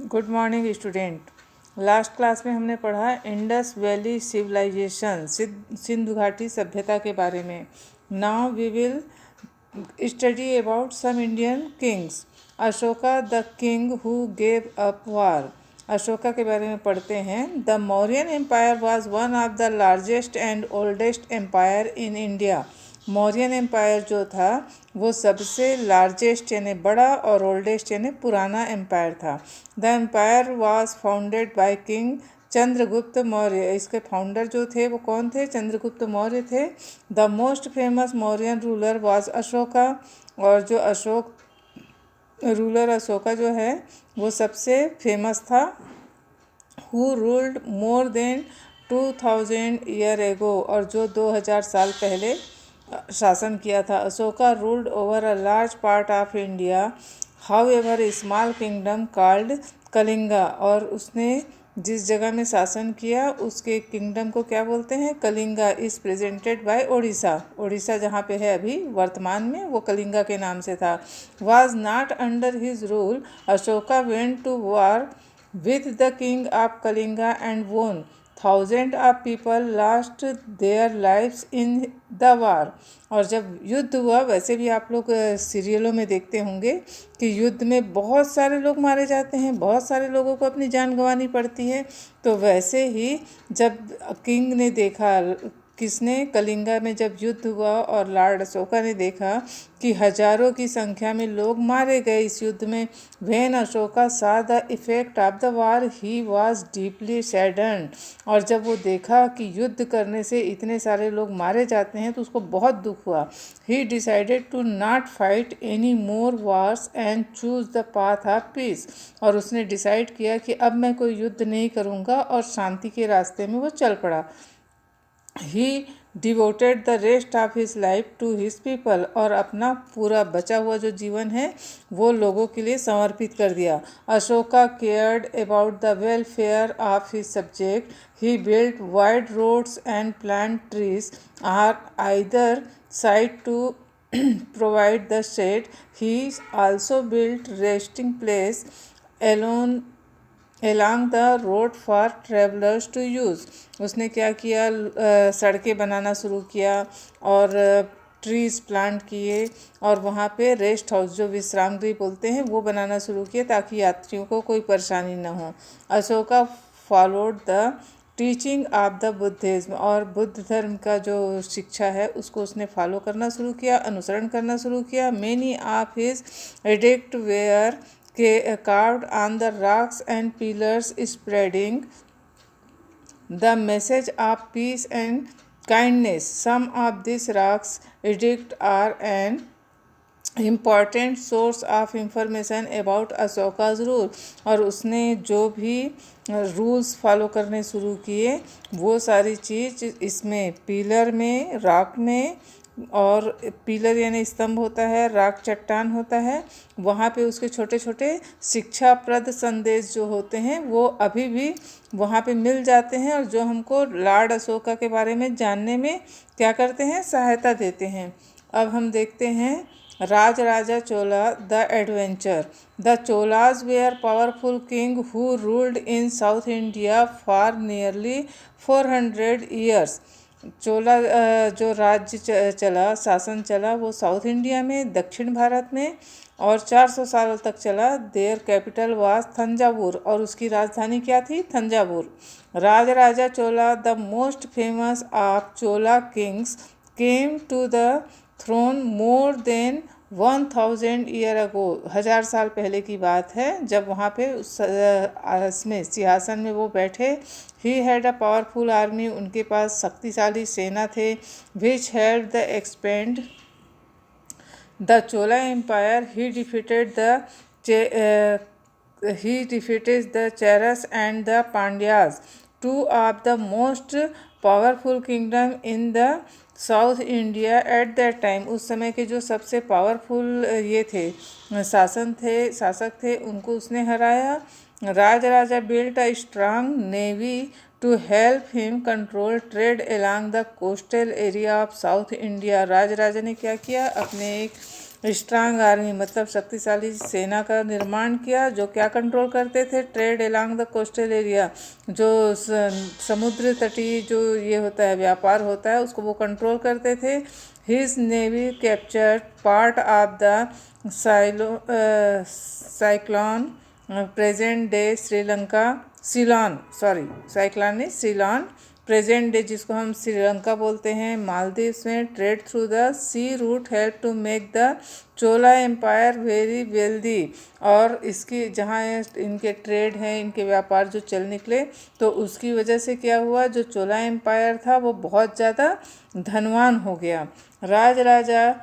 Good morning student. Last class में हमने पढ़ा इंडस वैली सिविलाइजेशन, सिंधु घाटी सभ्यता के बारे में। Now we will study about some Indian kings. Ashoka the king who gave up war. Ashoka के बारे में पढ़ते हैं। The Mauryan empire was one of the largest and oldest empire in India. Mauryan empire जो था वो सबसे लार्जेस्ट यानी बड़ा और ओल्डेस्ट यानी पुराना एम्पायर था। The empire was founded by king Chandragupta Maurya. इसके फाउंडर जो थे वो कौन थे? चंद्रगुप्त मौर्य थे। The most famous Mauryan ruler was Ashoka. और जो अशोका जो है वो सबसे फेमस था। Who ruled more than 2000 year ago, और जो 2000 साल पहले शासन किया था। Ashoka ruled over a large part of India, how ever A small kingdom called Kalinga. और उसने जिस जगह में शासन किया उसके किंगडम को क्या बोलते हैं? Kalinga. Is presented by Odisha. Odisha जहाँ पे है अभी वर्तमान में वो कलिंगा के नाम से था। Was not under his rule, Ashoka went to war with the king of Kalinga and won. Thousands of people lost their lives in the war. और जब युद्ध हुआ, वैसे भी आप लोग सीरियलों में देखते होंगे कि युद्ध में बहुत सारे लोग मारे जाते हैं, बहुत सारे लोगों को अपनी जान गंवानी पड़ती है। तो वैसे ही जब किंग ने देखा, किसने? कलिंगा में जब युद्ध हुआ और लॉर्ड अशोका ने देखा कि हजारों की संख्या में लोग मारे गए इस युद्ध में, when Ashoka saw the effect of the war he was deeply saddened. और जब वो देखा कि युद्ध करने से इतने सारे लोग मारे जाते हैं तो उसको बहुत दुख हुआ। He decided to not fight any more wars and choose the path of peace. और उसने डिसाइड किया कि अब मैं कोई युद्ध नहीं करूँगा और शांति के रास्ते में वो चल पड़ा। He devoted the rest of his life to his people. और अपना पूरा बचा हुआ जो जीवन है वो लोगों के लिए समर्पित कर दिया। Ashoka cared about the welfare of his subject. He built wide roads and plant trees are either side to provide the shade. He also built resting place alone along the road for travelers to use. उसने क्या किया? सड़कें बनाना शुरू किया और trees plant किए और वहाँ पे रेस्ट हाउस, जो विश्राम गृह बोलते हैं, वो बनाना शुरू किए ताकि यात्रियों को कोई परेशानी न हो। Ashoka followed the teaching of the Buddhism. और बुद्ध धर्म का जो शिक्षा है उसको उसने फॉलो करना शुरू किया, अनुसरण करना शुरू किया। Many of his edict were carved on the rocks and pillars, spreading the message of peace and kindness. Some of these rocks edict are an important source of information about Ashoka's rule. और उसने जो भी rules follow करने शुरू किए वो सारी चीज़ इसमें पिलर में, रॉक में, और पिलर यानी स्तंभ होता है, रॉक चट्टान होता है, वहाँ पे उसके छोटे छोटे शिक्षाप्रद संदेश जो होते हैं वो अभी भी वहाँ पे मिल जाते हैं और जो हमको लॉर्ड अशोका के बारे में जानने में क्या करते हैं? सहायता देते हैं। अब हम देखते हैं Rajaraja Chola the adventure. The Cholas were powerful king who ruled in South India for nearly 400 years. Chola जो राज्य चला, शासन चला, वो साउथ इंडिया में, दक्षिण भारत में, और 400 साल तक चला। Their capital was Thanjavur. और उसकी राजधानी क्या थी? Thanjavur. Rajaraja Chola the most famous of Chola kings came to the throne more than 1000 year ago. 1000 साल पहले की बात है जब वहाँ पे उसमें सिंहासन में वो बैठे। He had a powerful army. उनके पास शक्तिशाली सेना थे। Which held the expand the Chola empire. He defeated the Cheras and the Pandyas, two of the most powerful kingdom in the south India at that time. उस समय के जो सबसे पावरफुल ये थे, शासक थे, उनको उसने हराया। Rajaraja built a strong navy to help him control trade along the coastal area of south India. Rajaraja ने क्या किया? अपने एक स्ट्रांग आर्मी मतलब शक्तिशाली सेना का निर्माण किया, जो क्या कंट्रोल करते थे, trade along the coastal area, जो समुद्र तटीय जो ये होता है व्यापार होता है उसको वो कंट्रोल करते थे। His navy captured part of the cyclone present day Sri Lanka, Ceylon, sorry cyclone नहीं सीलोन, प्रेजेंट डे जिसको हम श्रीलंका बोलते हैं, मालदीव्स में। Trade through the C root help to make the Chola empire very wealthy, और इसकी जहाँ इनके ट्रेड हैं, इनके व्यापार जो चल निकले, तो उसकी वजह से क्या हुआ, जो चोला एम्पायर था वो बहुत ज़्यादा धनवान हो गया। राज राजा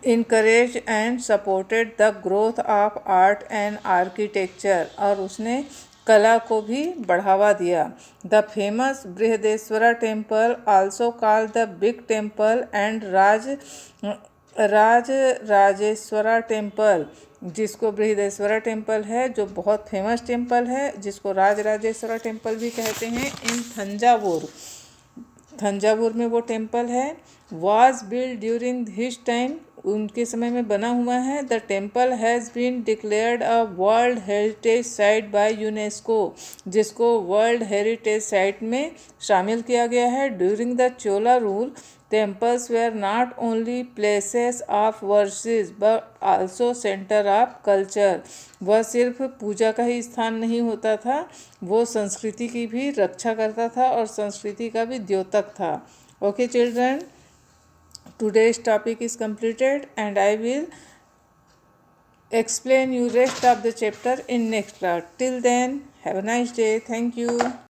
encouraged and supported the growth of art and architecture, और उसने कला को भी बढ़ावा दिया। The famous Brihadeeswara temple also called the big temple and Rajeshwara temple, जिसको बृहदेश्वरा टेम्पल है जो बहुत फेमस टेम्पल है, जिसको राजेश्वरा टेम्पल भी कहते हैं, इन थंजावुर में वो टेम्पल है। Was build during his time, उनके समय में बना हुआ है। The temple has been declared a world heritage site by UNESCO, जिसको वर्ल्ड हेरिटेज साइट में शामिल किया गया है। During the Chola rule, temples were not only places of worship but also center of culture, वह सिर्फ पूजा का ही स्थान नहीं होता था, वो संस्कृति की भी रक्षा करता था और संस्कृति का भी द्योतक था। Okay children, today's topic is completed and I will explain you rest of the chapter in next class. Till then, have a nice day. Thank you.